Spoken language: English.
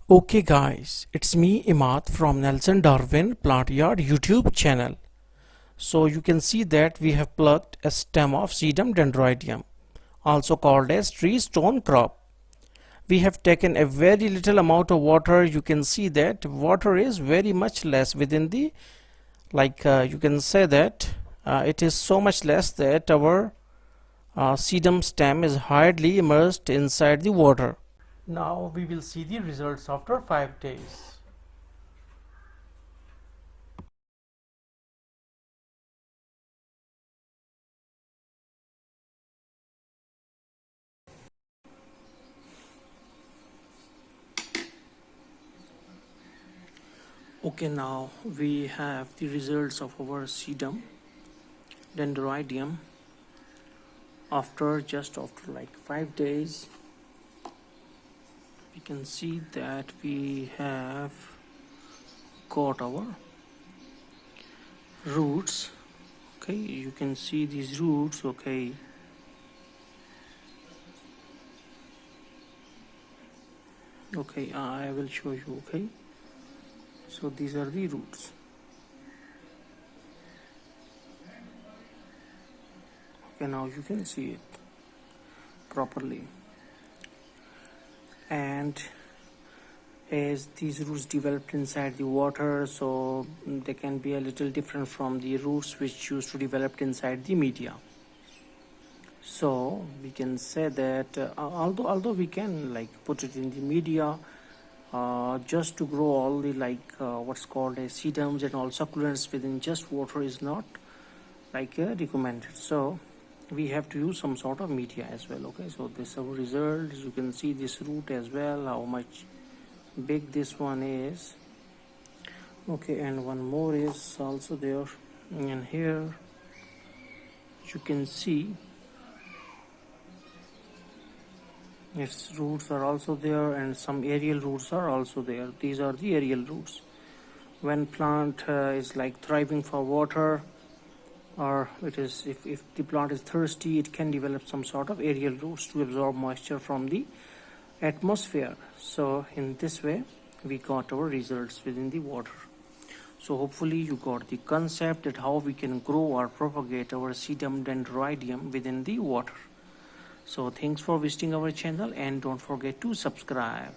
Okay guys, it's me Imad from Nelson Darwin Plant Yard YouTube channel. So you can see that we have plucked a stem of Sedum Dendroideum, also called as tree stone crop. We have taken a very little amount of water. You can see that water is very much less within the, you can say that it is so much less that our sedum stem is hardly immersed inside the water. Now we will see the results after 5 days. Okay, now we have the results of our sedum dendroidium after like 5 days. We can see that we have got our roots. Okay, you can see these roots. Okay, I will show you. Okay, so these are the roots. Okay, now you can see it properly. And as these roots developed inside the water, so they can be a little different from the roots which used to develop inside the media. So we can say that although we can put it in the media just to grow all the what's called as sedums and all succulents within just water is not recommended. So we have to use some sort of media as well. Okay, so this is our result. You can see this root as well, how much big this one is. Okay, and one more is also there, and here you can see its roots are also there, and some aerial roots are also there. These are the aerial roots. When plant is thriving for water, or it is if the plant is thirsty, it can develop some sort of aerial roots to absorb moisture from the atmosphere. So in this way we got our results within the water. So hopefully you got the concept that how we can grow or propagate our sedum dendroideum within the water. So thanks for visiting our channel, and don't forget to subscribe.